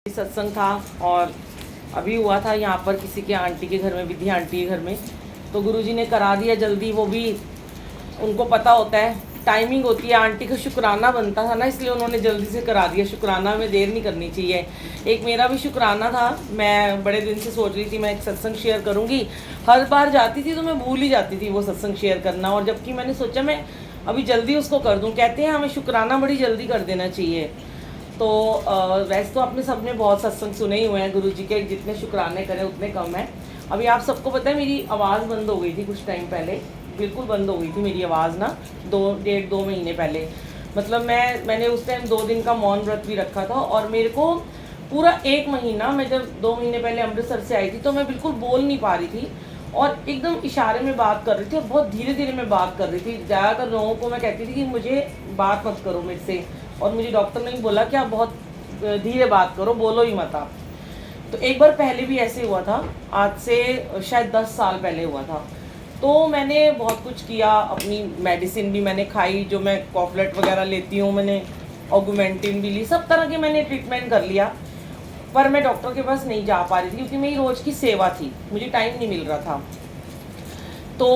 सत्संग था और अभी हुआ था यहाँ पर किसी के आंटी के घर में, विद्या आंटी के घर में। तो गुरुजी ने करा दिया जल्दी, वो भी उनको पता होता है, टाइमिंग होती है, आंटी का शुक्राना बनता था ना, इसलिए उन्होंने जल्दी से करा दिया। शुक्राना में देर नहीं करनी चाहिए। एक मेरा भी शुक्राना था, मैं बड़े दिन से सोच रही थी मैं एक सत्संग शेयर करूँगी। हर बार जाती थी तो मैं भूल ही जाती थी वो सत्संग शेयर करना, और जबकि मैंने सोचा मैं अभी जल्दी उसको कर दूँ। कहते हैं हमें शुक्राना बड़ी जल्दी कर देना चाहिए। तो वैसे तो आपने सबने बहुत सत्संग सुने ही हुए हैं गुरुजी के, जितने शुक्राने करें उतने कम है। अभी आप सबको पता है मेरी आवाज़ बंद हो गई थी कुछ टाइम पहले, बिल्कुल बंद हो गई थी मेरी आवाज़ ना, 2 महीने पहले। मतलब मैंने उस टाइम 2 दिन का मौन व्रत भी रखा था, और मेरे को पूरा 1 महीना, मैं जब 2 महीने पहले अमृतसर से आई थी तो मैं बिल्कुल बोल नहीं पा रही थी, और एकदम इशारे में बात कर रही थी, और बहुत धीरे धीरे मैं बात कर रही थी। ज़्यादातर लोगों को मैं कहती थी कि मुझे बात मत करो मेरे से, और मुझे डॉक्टर ने बोला कि आप बहुत धीरे बात करो, बोलो ही मत आप। तो एक बार पहले भी ऐसे हुआ था, आज से शायद 10 साल पहले हुआ था। तो मैंने बहुत कुछ किया, अपनी मेडिसिन भी मैंने खाई, जो मैं कॉफलेट वगैरह लेती हूँ, मैंने ऑगमेंटिन भी ली, सब तरह के मैंने ट्रीटमेंट कर लिया, पर मैं डॉक्टर के पास नहीं जा पा रही थी क्योंकि मेरी रोज़ की सेवा थी, मुझे टाइम नहीं मिल रहा था। तो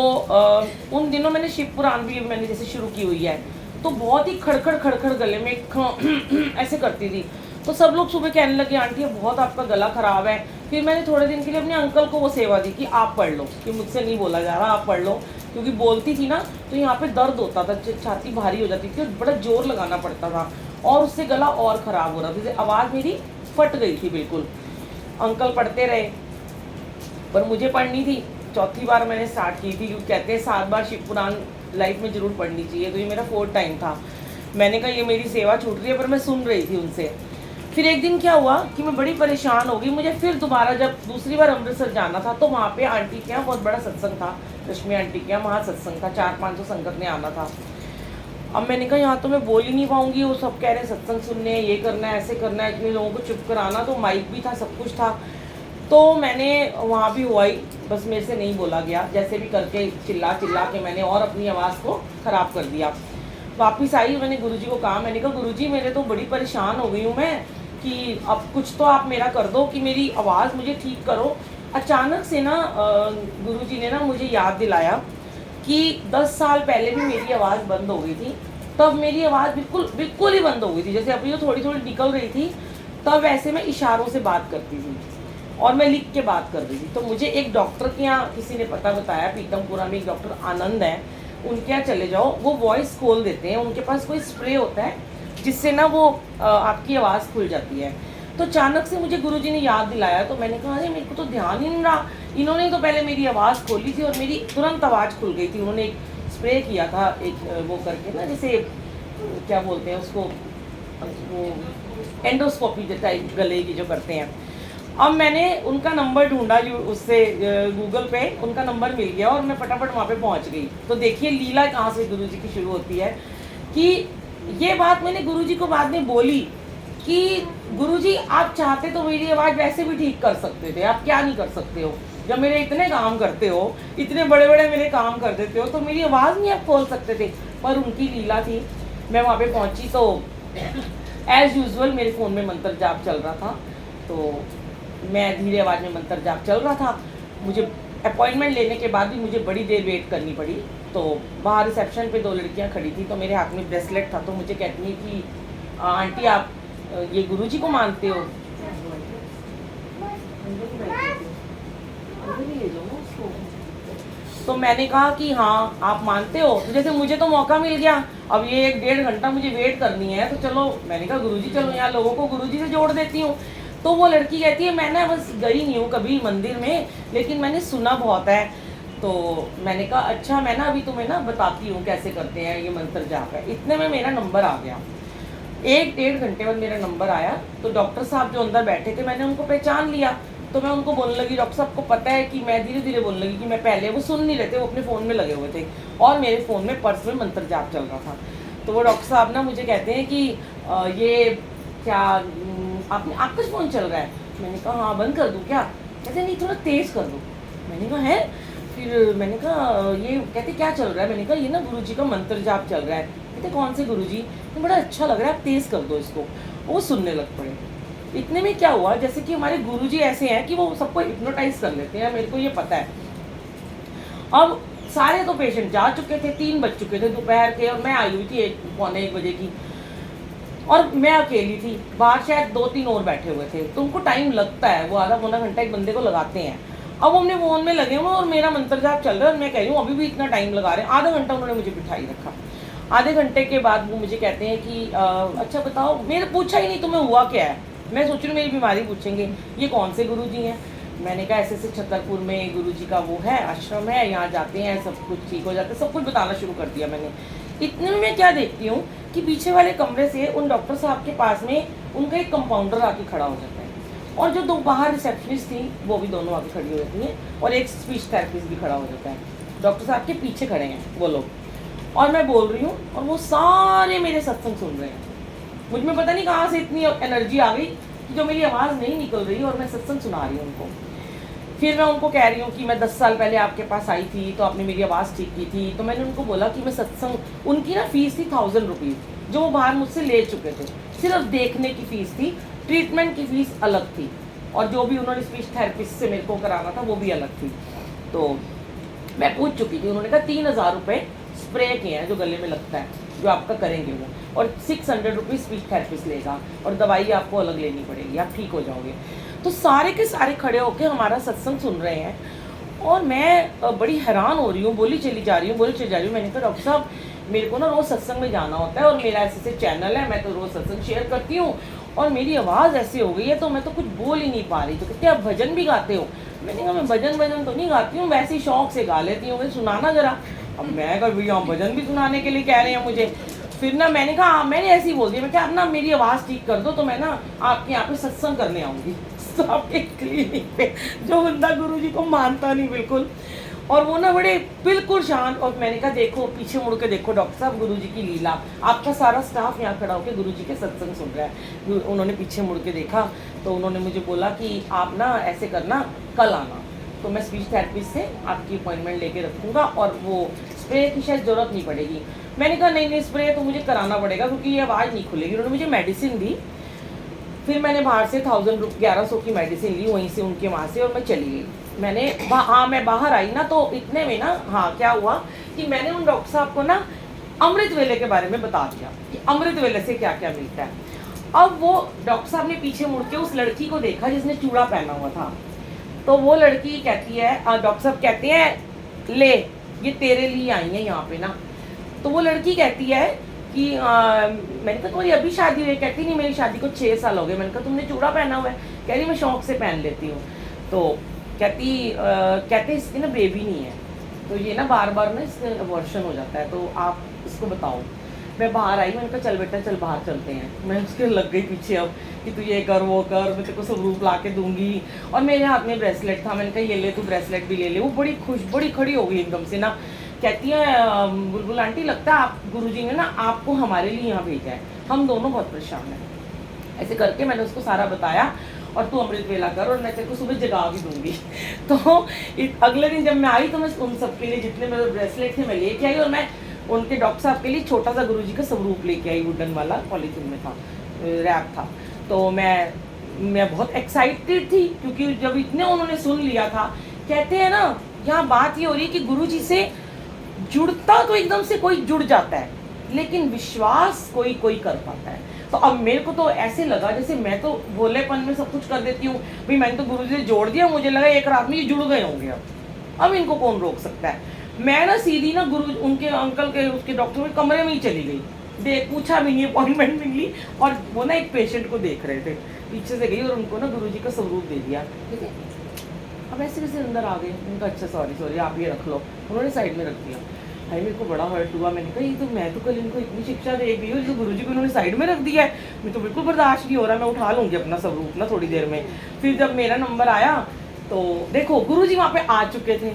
उन दिनों मैंने शिव पुराण भी मैंने जैसे शुरू की हुई है, तो बहुत ही खड़खड़ गले में ऐसे करती थी। तो सब लोग सुबह कहने लगे आंटी बहुत आपका गला ख़राब है। फिर मैंने थोड़े दिन के लिए अपने अंकल को वो सेवा दी कि आप पढ़ लो, कि मुझसे नहीं बोला जा रहा, आप पढ़ लो। क्योंकि बोलती थी ना तो यहाँ पे दर्द होता था, छाती भारी हो जाती थी, और बड़ा जोर लगाना पड़ता था, और उससे गला और ख़राब हो रहा था, आवाज़ मेरी फट गई थी बिल्कुल। अंकल पढ़ते रहे, पर मुझे पढ़नी थी। चौथी बार मैंने स्टार्ट की थी, क्योंकि कहते हैं 7 बार शिव पुराण लाइफ में ज़रूर पढ़नी चाहिए। तो ये मेरा 4th टाइम था। मैंने कहा ये मेरी सेवा छूट रही है, पर मैं सुन रही थी उनसे। फिर एक दिन क्या हुआ कि मैं बड़ी परेशान हो गई। मुझे फिर दोबारा जब दूसरी बार अमृतसर जाना था, तो वहाँ पे आंटी के यहाँ बहुत बड़ा सत्संग था, रश्मि आंटी के यहाँ महासत्संग था, 400-500 संगत ने आना था। अब मैंने कहा यहाँ तो मैं बोल ही नहीं पाऊँगी, वो सब कह रहे हैं सत्संग सुनने हैं, ये करना है, ऐसे करना है, इतने लोगों को चुप कराना, तो माइक भी था, सब कुछ था। तो मैंने वहाँ भी हुआ ही, बस मेरे से नहीं बोला गया, जैसे भी करके चिल्ला के मैंने और अपनी आवाज़ को ख़राब कर दिया। वापस आई, मैंने गुरुजी को कहा, मैंने कहा गुरुजी मेरे तो बड़ी परेशान हो गई हूँ मैं, कि अब कुछ तो आप मेरा कर दो, कि मेरी आवाज़ मुझे ठीक करो। अचानक से ना गुरुजी ने ना मुझे याद दिलाया कि 10 साल पहले भी मेरी आवाज़ बंद हो गई थी। तब मेरी आवाज़ बिल्कुल ही बंद हो गई थी, जैसे अभी जो थोड़ी थोड़ी निकल रही थी, तब वैसे मैं इशारों से बात करती थी, और मैं लिख के बात कर रही थी। तो मुझे एक डॉक्टर के यहाँ किसी ने पता बताया, पीतमपुरा में एक डॉक्टर आनंद है, उनके यहाँ चले जाओ, वो वॉइस खोल देते हैं, उनके पास कोई स्प्रे होता है जिससे ना वो आपकी आवाज़ खुल जाती है। तो अचानक से मुझे गुरुजी ने याद दिलाया, तो मैंने कहा अरे मेरे को तो ध्यान ही नहीं रहा, इन्होंने तो पहले मेरी आवाज़ खोली थी और मेरी तुरंत आवाज़ खुल गई थी। उन्होंने एक स्प्रे किया था, एक वो करके ना, जैसे क्या बोलते हैं उसको, वो एंडोस्कोपी टाइप गले की जो करते हैं। अब मैंने उनका नंबर ढूंढा, उससे गूगल पे उनका नंबर मिल गया, और मैं फटाफट वहाँ पे पहुँच गई। तो देखिए लीला कहाँ से गुरुजी की शुरू होती है, कि ये बात मैंने गुरुजी को बाद में बोली कि गुरुजी आप चाहते तो मेरी आवाज़ वैसे भी ठीक कर सकते थे, आप क्या नहीं कर सकते हो, जब मेरे इतने काम करते हो, इतने बड़े बड़े मेरे काम कर देते हो, तो मेरी आवाज़ नहीं आप खोल सकते थे। पर उनकी लीला थी। मैं वहाँ पे पहुँची तो एज़ यूजुअल मेरे फ़ोन में मंत्र जाप चल रहा था, तो मैं धीरे आवाज़ में मंत्र जाप चल रहा था। मुझे अपॉइंटमेंट लेने के बाद भी मुझे बड़ी देर वेट करनी पड़ी। तो बाहर रिसेप्शन पे 2 लड़कियां खड़ी थी, तो मेरे हाथ में ब्रेसलेट था, तो मुझे कहती है कि आंटी आप ये गुरुजी को मानते हो? तो मैंने कहा कि हाँ आप मानते हो। तो जैसे मुझे तो मौका मिल गया, अब ये 1-1.5 घंटा मुझे वेट करनी है, तो चलो मैंने कहा गुरुजी चलो यहाँ लोगों को गुरुजी से जोड़ देती हूँ। तो वो लड़की कहती है मैं ना बस गई नहीं हूँ कभी मंदिर में, लेकिन मैंने सुना बहुत है। तो मैंने कहा अच्छा मैं ना अभी तुम्हें ना बताती हूँ कैसे करते हैं, ये मंत्र जाप है। इतने में मेरा नंबर आ गया, 1-1.5 घंटे बाद मेरा नंबर आया। तो डॉक्टर साहब जो अंदर बैठे थे, मैंने उनको पहचान लिया, तो मैं उनको बोलने लगी, डॉक्टर साहब को पता है कि मैं धीरे धीरे बोलने लगी कि मैं पहले, वो सुन नहीं रहे थे, वो अपने फ़ोन में लगे हुए थे, और मेरे फ़ोन में पर्स में मंत्र जाप चल रहा था। तो वो डॉक्टर साहब ना मुझे कहते हैं कि ये क्या आपने आपका फ़ोन चल रहा है? मैंने कहा हाँ बंद कर दूँ क्या? कहते नहीं थोड़ा तेज़ कर दो। मैंने कहा है? फिर मैंने कहा ये, कहते क्या चल रहा है? मैंने कहा ये ना गुरुजी का मंत्र जाप चल रहा है। कहते कौन से गुरुजी? तो बड़ा अच्छा लग रहा है, आप तेज़ कर दो इसको। वो सुनने लग पड़े। इतने में क्या हुआ, जैसे कि हमारे गुरुजी ऐसे हैं कि वो सबको हिप्नोटाइज कर लेते हैं, मेरे को ये पता है। अब सारे तो पेशेंट जा चुके थे, 3 बज चुके थे दोपहर के, और मैं आई हुई थी 1 बजे की, और मैं अकेली थी। बाहर शायद 2-3 और बैठे हुए थे। तो उनको टाइम लगता है, वो आधा पौना घंटा एक बंदे को लगाते हैं। अब वो अपने फोन में लगे हुए और मेरा मंत्र जाप चल रहा है, और मैं कह रही हूँ अभी भी इतना टाइम लगा रहे हैं। आधा घंटा उन्होंने मुझे बिठाई रखा। आधे घंटे के बाद वो मुझे कहते हैं कि अच्छा बताओ, मेरे पूछा ही नहीं तुम्हें हुआ क्या है। मैं सोच रही हूँ मेरी बीमारी पूछेंगे, ये कौन से गुरुजी हैं। मैंने कहा ऐसे ऐसे छतरपुर में गुरुजी का वो है, आश्रम है, यहाँ जाते हैं, सब कुछ ठीक हो जाता है। सब कुछ बताना शुरू कर दिया मैंने। इतने में मैं क्या देखती हूँ कि पीछे वाले कमरे से उन डॉक्टर साहब के पास में उनका एक कंपाउंडर आके खड़ा हो जाता है, और जो 2 बाहर रिसेप्शनिस्ट थी वो भी दोनों आके खड़ी हो जाती हैं, और एक स्पीच थेरेपिस्ट भी खड़ा हो जाता है। डॉक्टर साहब के पीछे खड़े हैं वो लोग, और मैं बोल रही हूँ और वो सारे मेरे सत्संग सुन रहे हैं। मुझ में पता नहीं कहाँ से इतनी एनर्जी आ गई कि जो मेरी आवाज़ नहीं निकल रही और मैं सत्संग सुना रही हूँ उनको। फिर मैं उनको कह रही हूँ कि मैं 10 साल पहले आपके पास आई थी तो आपने मेरी आवाज़ ठीक की थी। तो मैंने उनको बोला कि मैं सत्संग, उनकी ना फीस थी 1000 रुपीज़ जो वो बाहर मुझसे ले चुके थे। सिर्फ देखने की फ़ीस थी, ट्रीटमेंट की फ़ीस अलग थी, और जो भी उन्होंने स्पीच थेरेपिस्ट से मेरे को कराना था वो भी अलग थी। तो मैं पूछ चुकी थी। उन्होंने कहा 3000 रुपये स्प्रे के हैं जो गले में लगता है, जो आपका करेंगे वो, और 600 रुपीज़ स्पीच थेरेपिस्ट लेगा, और दवाई आपको अलग लेनी पड़ेगी, आप ठीक हो जाओगे। तो सारे के सारे खड़े होकर हमारा सत्संग सुन रहे हैं, और मैं बड़ी हैरान हो रही हूँ, बोली चली जा रही हूँ। मैंने कहा डॉक्टर साहब मेरे को ना रोज़ सत्संग में जाना होता है, और मेरा ऐसे चैनल है, मैं तो रोज़ सत्संग शेयर करती हूँ, और मेरी आवाज़ ऐसे हो गई है तो मैं तो कुछ बोल ही नहीं पा रही। तो कहते आप भजन भी गाते हो? मैंने कहा मैं भजन तो नहीं गाती हूँ, वैसे ही शौक से गा लेती हूँ, सुनाना ज़रा। अब मैं कहा भैया भजन भी सुनाने के लिए कह रहे हैं मुझे। फिर ना मैंने कहा, मैंने ऐसे ही बोल दिया, मैं क्या आप ना मेरी आवाज़ ठीक कर दो तो मैं ना आपके यहाँ पे सत्संग करने आऊँगी। तो आपके क्लिनिक पे जो बंदा गुरुजी को मानता नहीं बिल्कुल, और वो ना बड़े बिल्कुल शांत। और मैंने कहा देखो पीछे मुड़ के देखो डॉक्टर साहब, गुरुजी की लीला, आपका सारा स्टाफ यहाँ खड़ा होकर गुरुजी के सत्संग सुन रहा है। उन्होंने पीछे मुड़ के देखा तो उन्होंने मुझे बोला कि आप ना ऐसे करना, कल आना, तो मैं स्पीच थेरेपिस्ट से आपकी अपॉइंटमेंट लेके रखूँगा, और वो स्प्रे की शायद ज़रूरत नहीं पड़ेगी। मैंने कहा नहीं स्प्रे तो मुझे कराना पड़ेगा क्योंकि ये आवाज़ नहीं खुलेगी। उन्होंने मुझे मेडिसिन दी। फिर मैंने बाहर से 1100 की मेडिसिन ली वहीं से, उनके वहाँ से, और मैं चली गई। मैं बाहर आई ना, तो इतने में ना क्या हुआ कि मैंने उन डॉक्टर साहब को ना अमृत वेले के बारे में बता दिया कि अमृत वेले से क्या क्या मिलता है। अब वो डॉक्टर साहब ने पीछे मुड़ के उस लड़की को देखा जिसने चूड़ा पहना हुआ था। तो वो लड़की कहती है, डॉक्टर साहब कहते हैं ले ये तेरे लिए आई है यहाँ पे ना। तो वो लड़की कहती है कि मैंने कहा तुम्हारी अभी शादी हुई? कहती नहीं मेरी शादी को 6 साल हो गए। मैंने कहा तुमने चूड़ा पहना हुआ है? कह रही मैं शौक से पहन लेती हूँ। तो कहते इसकी ना बेबी नहीं है, तो ये ना बार बार ना इसका अबॉर्शन हो जाता है, तो आप इसको बताओ। मैं बाहर आई, मैंने कहा चल बेटा चल बाहर चलते हैं। मैं उसके लग गई पीछे अब कि तू ये कर वो कर, मैं तेरे को सब रूप ला के दूंगी। और मेरे हाथ में ब्रेसलेट था, मैंने कहा ये ले तू ब्रेसलेट भी ले ले। वो बड़ी खुश, बड़ी खड़ी हो गई एकदम से ना। कहती है बुलबुल आंटी लगता है आप गुरुजी ने ना आपको हमारे लिए यहाँ भेजा है, हम दोनों बहुत परेशान हैं। ऐसे करके मैंने उसको सारा बताया, और तू अमृत वेला कर और मैं तेरे को सुबह जगा भी दूंगी। तो अगले दिन जब मैं आई तो मैं उन सबके लिए जितने मेरे ब्रेसलेट थे मैं लेके आई, और मैं उनके डॉक्टर साहब के लिए छोटा सा गुरुजी का स्वरूप लेके आई, वुडन वाला, पॉलीथीन में था, रैप था। तो मैं बहुत एक्साइटेड थी क्योंकि जब इतने उन्होंने सुन लिया था। कहते हैं ना यहाँ बात ये हो रही है कि गुरुजी से जुड़ता तो एकदम से कोई जुड़ जाता है, लेकिन विश्वास कोई कर पाता है। तो अब मेरे को तो ऐसे लगा जैसे मैं तो भोलेपन में सब कुछ कर देती हूँ भाई, मैंने तो गुरुजी से जोड़ दिया, मुझे लगा एक रात में ये जुड़ गए होंगे। अब इनको कौन रोक सकता है। मैं ना सीधी ना गुरु उनके अंकल के उसके डॉक्टर के कमरे में ही चली गई, पूछा भी नहीं, अपॉइंटमेंट भी ली, और वो ना एक पेशेंट को देख रहे थे, पीछे से गई और उनको ना गुरुजी का स्वरूप दे दिया। ठीक है, अब ऐसे कैसे अंदर आ गए। उनका अच्छा सॉरी आप ये रख लो, उन्होंने साइड में रख दिया। भाई मेरे को बड़ा हर्ट हुआ। मैंने कहा ये तो मैं तो कल इनको इतनी शिक्षा दे गई हूँ, जो गुरुजी को उन्होंने साइड में रख दिया है, मैं तो बिल्कुल बर्दाश्त नहीं हो रहा, मैं उठा लूँगी अपना स्वरूप ना थोड़ी देर में। फिर जब मेरा नंबर आया तो देखो गुरुजी वहाँ पे आ चुके थे,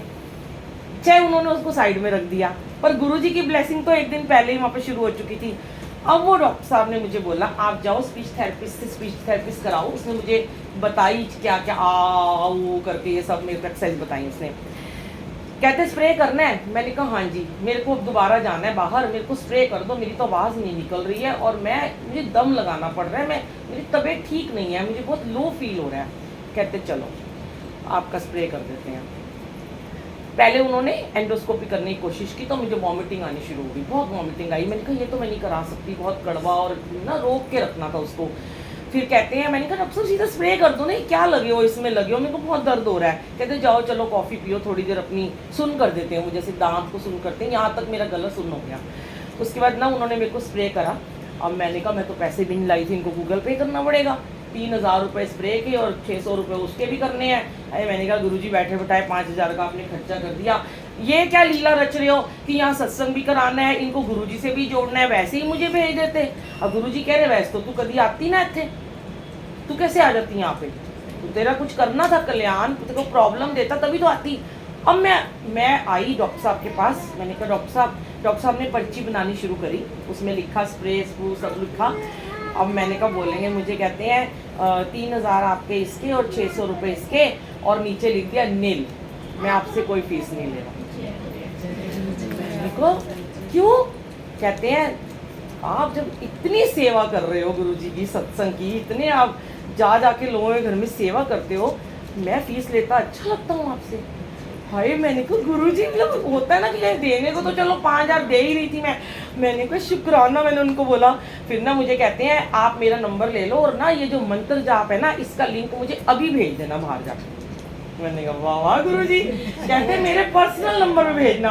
चाहे उन्होंने उसको साइड में रख दिया, पर गुरुजी की ब्लेसिंग तो एक दिन पहले ही वहाँ पे शुरू हो चुकी थी। अब वो डॉक्टर साहब ने मुझे बोला आप जाओ स्पीच थेरेपिस्ट से स्पीच थेरेपिस्ट कराओ। उसने मुझे बताई क्या क्या वो करके ये सब मेरे को एक्सरसाइज बताई उसने। कहते स्प्रे करना है। मैंने कहा हाँ जी, मेरे को दोबारा जाना है बाहर, मेरे को स्प्रे कर दो, मेरी तो आवाज़ नहीं निकल रही है और मुझे दम लगाना पड़ रहा है, मेरी तबीयत ठीक नहीं है, मुझे बहुत लो फील हो रहा है। कहते चलो आपका स्प्रे कर देते हैं। पहले उन्होंने एंडोस्कोपी करने की कोशिश की तो मुझे वॉमिटिंग आनी शुरू हो गई, बहुत वॉमिटिंग आई। मैंने कहा ये तो मैं नहीं करा सकती, बहुत कड़वा और ना रोक के रखना था उसको। फिर कहते हैं, मैंने कहा डॉक्टर साहब सीधा स्प्रे कर दो, नहीं क्या लगे हो इसमें, लगे हो, मेरे को बहुत दर्द हो रहा है। कहते जाओ चलो कॉफ़ी पियो, थोड़ी देर अपनी सुन कर देते हैं, मुझे जैसे दांत को सुन करते हैं, यहाँ तक मेरा गला सुन हो गया। उसके बाद ना उन्होंने मेरे को स्प्रे करा। अब मैंने कहा मैं तो पैसे भी नहीं लाई थी, इनको गूगल पे करना पड़ेगा, 3000 रुपये स्प्रे के और 600 रुपये उसके भी करने हैं। अरे मैंने कहा गुरुजी बैठे बैठाए 5000 का आपने खर्चा कर दिया, ये क्या लीला रच रहे हो कि यहाँ सत्संग भी कराना है, इनको गुरुजी से भी जोड़ना है, वैसे ही मुझे भेज देते। अब गुरुजी कह रहे वैसे तो तू कभी आती ना थे, तू कैसे आ जाती यहाँ पे, तो तेरा कुछ करना था कल्याण, तेरे को प्रॉब्लम देता तभी तो आती। अब मैं आई डॉक्टर साहब के पास। मैंने कहा डॉक्टर साहब ने पर्ची बनानी शुरू करी, उसमें लिखा स्प्रे स्प्रू सब लिखा। अब मैंने कहा बोलेंगे मुझे, कहते हैं 3000 आपके इसके और 600 रुपये इसके, और नीचे लिख दिया नील, मैं आपसे कोई फीस नहीं ले रहा। देखो क्यों, कहते हैं आप जब इतनी सेवा कर रहे हो गुरुजी की, सत्संग की, इतने आप जाके लोगों के घर में सेवा करते हो, मैं फीस लेता अच्छा लगता हूँ आपसे। हाय मैंने कहा गुरुजी, मतलब होता है ना कि देने को तो चलो 5000 दे ही रही थी मैंने कहा शुक्राना, मैंने उनको बोला। फिर ना मुझे कहते हैं आप मेरा नंबर ले लो और ना ये जो मंत्र जाप है ना, इसका लिंक मुझे अभी भेज देना बाहर जाकर। मैंने कहा वाह वाह गुरुजी, कहते मेरे पर्सनल नंबर पे भेजना।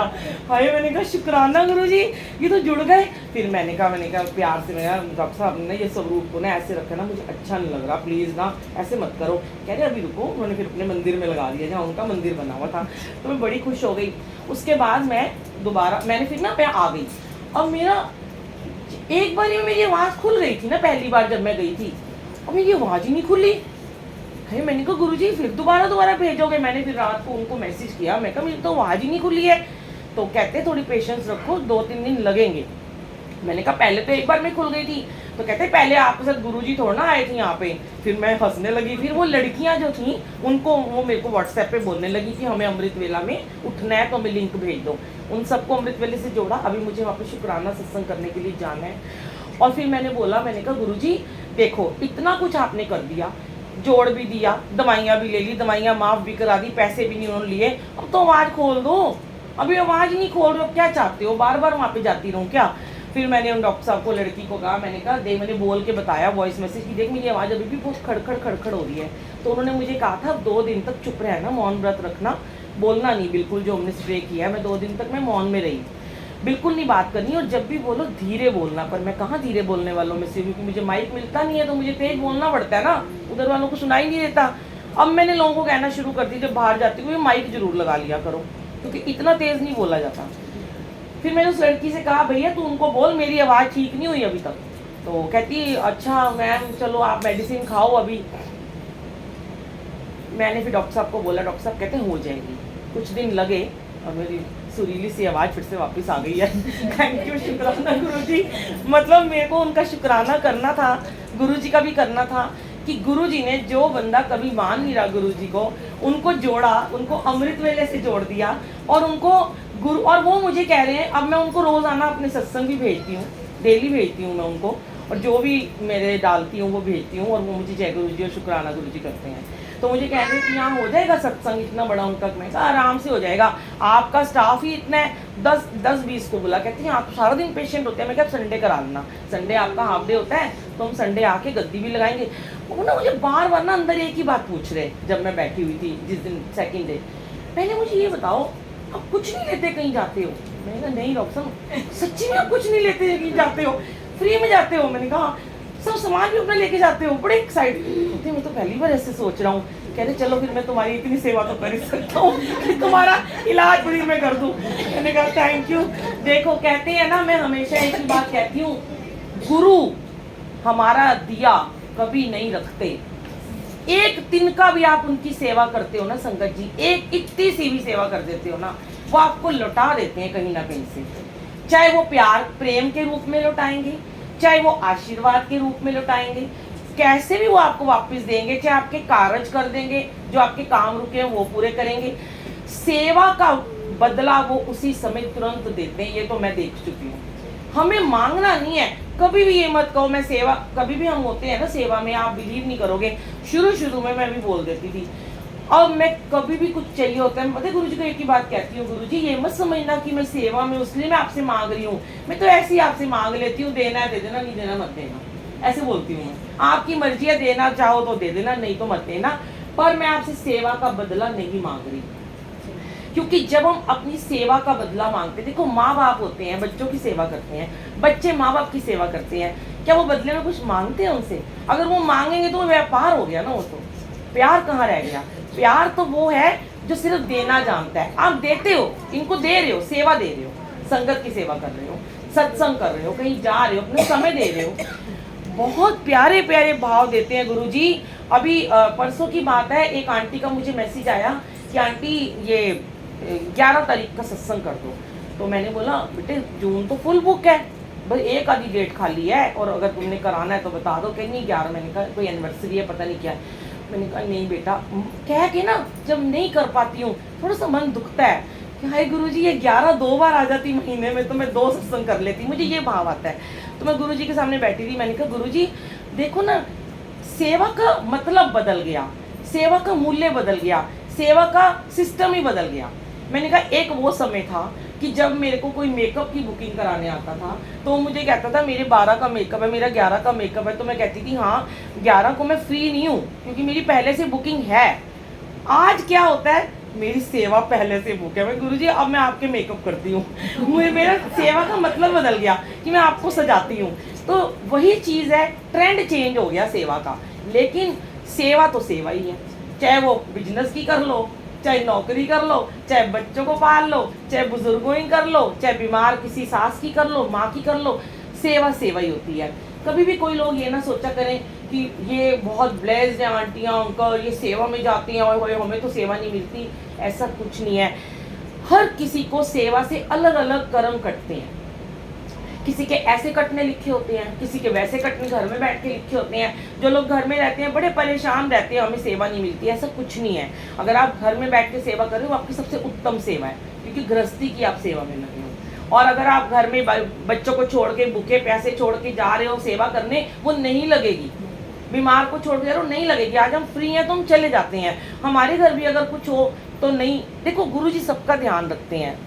हाय मैंने कहा शुक्राना गुरुजी, ये तो जुड़ गए। फिर मैंने कहा प्यार से, मैंने डॉक्टर साहब ने ये स्वरूप को ना ऐसे रखा ना, मुझे अच्छा नहीं लग रहा, प्लीज़ ना ऐसे मत करो। कह रहे अभी रुको। उन्होंने फिर अपने मंदिर में लगा दिया जहाँ उनका मंदिर बना हुआ था, तो मैं बड़ी खुश हो गई। उसके बाद मैंने फिर ना मैं आ गई। अब मेरा एक बार ही मेरी आवाज़ खुल रही थी ना, पहली बार जब मैं गई थी, अब मेरी आवाज़ ही नहीं खुली। मैंने कहा गुरुजी फिर दोबारा भेजोगे? मैंने फिर रात को उनको मैसेज किया, मैं कहा मेरी तो आवाज़ ही नहीं खुली है। तो कहते थोड़ी पेशेंस रखो, 2-3 दिन लगेंगे। मैंने कहा पहले तो एक बार में खुल गई थी। तो कहते पहले आपके साथ गुरुजी थोड़ा ना आए थे यहाँ पे। फिर मैं हंसने लगी। फिर वो लड़कियाँ जो थी उनको, वो मेरे को व्हाट्सएप पे बोलने लगी कि हमें अमृत वेला में उठना है तो हमें लिंक भेज दो। उन सबको अमृत वेले से जोड़ा। अभी मुझे वहाँ पर शुक्राना सत्संग करने के लिए जाना है। और फिर मैंने बोला, मैंने कहा गुरुजी देखो इतना कुछ आपने कर दिया, जोड़ भी दिया, दवाइयाँ भी ले ली, दवाइयाँ माफ़ भी करा दी, पैसे भी नहीं उन्होंने लिए, अब तो आवाज़ खोल दो। अभी आवाज़ नहीं खोल रहे हो, क्या चाहते हो, बार बार वहाँ पे जाती रहूँ क्या? फिर मैंने उन डॉक्टर साहब को, लड़की को कहा, मैंने कहा मैंने बोल के बताया वॉइस मैसेज की, देख मेरी आवाज़ अभी भी बहुत खड़खड़ हो रही है। तो उन्होंने मुझे कहा था 2 दिन तक चुप रहना, मौन व्रत रखना, बोलना नहीं बिल्कुल, जो हमने स्प्रे किया है। मैं 2 दिन तक मैं मौन में रही, बिल्कुल नहीं बात करनी, और जब भी बोलो धीरे बोलना। पर मैं कहाँ धीरे बोलने वालों में से, क्योंकि मुझे माइक मिलता नहीं है, तो मुझे तेज बोलना पड़ता है ना, उधर वालों को सुनाई नहीं देता। अब मैंने लोगों को कहना शुरू कर दी, जब बाहर जाती हूँ माइक जरूर लगा लिया करो, क्योंकि इतना तेज़ नहीं बोला जाता। फिर मैंने उस लड़की से कहा भैया तू उनको बोल मेरी आवाज़ ठीक नहीं हुई अभी तक। तो कहती अच्छा मैम चलो आप मेडिसिन खाओ अभी। मैंने फिर डॉक्टर साहब को बोला, डॉक्टर साहब कहते हो जाएगी। कुछ दिन लगे और मेरी सुरीली सी आवाज़ फिर से वापस आ गई है। थैंक यू, शुक्राना गुरुजी। मतलब मेरे को उनका शुक्राना करना था, गुरुजी का भी करना था कि गुरुजी ने, जो बंदा कभी मान नहीं रहा गुरुजी को, उनको जोड़ा, उनको अमृत वेले से जोड़ दिया। और उनको गुरु, और वो मुझे कह रहे हैं, अब मैं उनको रोज़ाना अपने सत्संग भी भेजती हूँ, डेली भेजती हूँ मैं उनको, और जो भी मेरे डालती हूँ वो भेजती हूँ, और वो मुझे जय गुरुजी और शुक्राना गुरुजी करते हैं। तो मुझे कह रहे कि यहाँ हो जाएगा सत्संग इतना बड़ा उनका। मैं कहा आराम से हो जाएगा, आपका स्टाफ ही इतना है, 10-20 को बोला। कहती हैं आप तो सारा दिन पेशेंट होते हैं। मैं क्या संडे करा लेना, संडे आपका हाफ डे होता है तो हम संडे आके गद्दी भी लगाएंगे। वो ना मुझे बार बार ना अंदर एक ही बात पूछ रहे, जब मैं बैठी हुई थी जिस दिन सेकेंड डे, पहले मुझे ये बताओ आप कुछ नहीं लेते कहीं जाते हो? मैंने कहा नहीं डॉक्टर साहब सच्ची में आप कुछ नहीं लेते कहीं जाते हो, फ्री में जाते हो? मैंने कहा सब सामान भी अपना लेके जाते हो, बड़े एक्साइटेड होते। मैं तो पहली बार ऐसे सोच रहा हूँ। कह रहे चलो फिर मैं तुम्हारी इतनी सेवा तो कर ही सकता हूँ कि तुम्हारा इलाज फ्री में कर दूँ। मैंने कहा थैंक यू। देखो कहते हैं ना, मैं हमेशा एक ही बात कहती हूँ, गुरु हमारा दिया कभी नहीं रखते। एक तिनका भी आप उनकी सेवा करते हो ना संगत जी, एक इतनी सी भी सेवा कर देते हो ना, वो आपको लौटा देते हैं कहीं ना कहीं से। चाहे वो प्यार प्रेम के रूप में लौटाएंगे, चाहे वो आशीर्वाद के रूप में लौटाएंगे, कैसे भी वो आपको वापस देंगे। चाहे आपके कार्य कर देंगे, जो आपके काम रुके हैं वो पूरे करेंगे। सेवा का बदला वो उसी समय तुरंत देते हैं, ये तो मैं देख चुकी हूँ। हमें मांगना नहीं है, कभी भी ये मत कहो मैं सेवा, कभी भी हम होते हैं ना सेवा में, आप बिलीव नहीं करोगे, शुरू में मैं भी बोल देती थी। अब मैं कभी भी कुछ चाहिए होता है, पता है गुरुजी को एक ही बात कहती हूँ, गुरुजी ये मत समझना कि मैं सेवा में उसलिए मैं आपसे मांग रही हूँ, मैं तो ऐसे ही आपसे मांग लेती हूँ, देना है दे देना, नहीं देना मत देना, ऐसे बोलती हूँ मैं। आपकी मर्जी है, देना चाहो तो दे देना, नहीं तो मत देना, पर मैं आपसे सेवा का बदला नहीं मांग रही। क्योंकि जब हम अपनी सेवा का बदला मांगते, देखो माँ बाप होते हैं, बच्चों की सेवा करते हैं, बच्चे माँ बाप की सेवा करते हैं, क्या वो बदले में कुछ मांगते हैं उनसे? अगर वो मांगेंगे तो वो व्यापार हो गया ना, वो तो प्यार कहाँ रह गया? प्यार तो वो है जो सिर्फ देना जानता है। आप देते हो, इनको दे रहे हो, सेवा दे रहे हो, संगत की सेवा कर रहे हो, सत्संग कर रहे हो, कहीं जा रहे हो, अपना समय दे रहे हो, बहुत प्यारे प्यारे भाव देते हैं गुरुजी। अभी परसों की बात है, एक आंटी का मुझे मैसेज आया कि आंटी ये 11 तारीख का सत्संग कर दो। तो मैंने बोला बेटे जून तो फुल बुक है, भाई एक आधी डेट खाली है, और अगर तुमने कराना है तो बता दो। कहीं नहीं 11, मैंने कहा कोई एनिवर्सरी है, पता नहीं क्या है। मैंने कहा नहीं बेटा, कह के ना जब नहीं कर पाती हूँ थोड़ा सा मन दुखता है कि हाय गुरुजी ये 11 2 बार आ जाती महीने में, तो मैं 2 सत्संग कर लेती, मुझे ये भाव आता है। तो मैं गुरुजी के सामने बैठी थी, मैंने कहा गुरुजी देखो ना, सेवा का मतलब बदल गया, सेवा का मूल्य बदल गया, सेवा का सिस्टम ही बदल गया। मैंने कहा एक वो समय था कि जब मेरे को कोई मेकअप की बुकिंग कराने आता था तो मुझे कहता था मेरे 12 का मेकअप है, मेरा 11 का मेकअप है, तो मैं कहती थी हाँ 11 को मैं फ्री नहीं हूँ क्योंकि मेरी पहले से बुकिंग है। आज क्या होता है, मेरी सेवा पहले से बुक है, मैं गुरुजी अब मैं आपके मेकअप करती हूँ मुझे मेरा सेवा का मतलब बदल गया कि मैं आपको सजाती हूँ। तो वही चीज़ है, ट्रेंड चेंज हो गया सेवा का, लेकिन सेवा तो सेवा ही है, चाहे वो बिजनेस की कर लो, चाहे नौकरी कर लो, चाहे बच्चों को पाल लो, चाहे बुजुर्गों ही कर लो, चाहे बीमार किसी सास की कर लो, माँ की कर लो, सेवा सेवा ही होती है। कभी भी कोई लोग ये ना सोचा करें कि ये बहुत ब्लेस्ड हैं आंटियाँ अंकल, ये सेवा में जाती हैं और हमें तो सेवा नहीं मिलती, ऐसा कुछ नहीं है। हर किसी को सेवा से अलग अलग कर्म कटते हैं, किसी के ऐसे कटने लिखे होते हैं, किसी के वैसे कटने घर में बैठ के लिखे होते हैं। जो लोग घर में रहते हैं बड़े परेशान रहते हैं, हमें सेवा नहीं मिलती, ऐसा कुछ नहीं है। अगर आप घर में बैठ के सेवा कर रहे हो, आपकी सबसे उत्तम सेवा है, क्योंकि गृहस्थी की आप सेवा में लगे हो। और अगर आप घर में बच्चों को छोड़ के, भूखे प्यासे छोड़ के जा रहे हो सेवा करने, वो नहीं लगेगी। बीमार को छोड़ के जा रहे हो, नहीं लगेगी। आज हम फ्री हैं तो हम चले जाते हैं, हमारे घर भी अगर कुछ हो तो नहीं। देखो गुरुजी सबका ध्यान रखते हैं,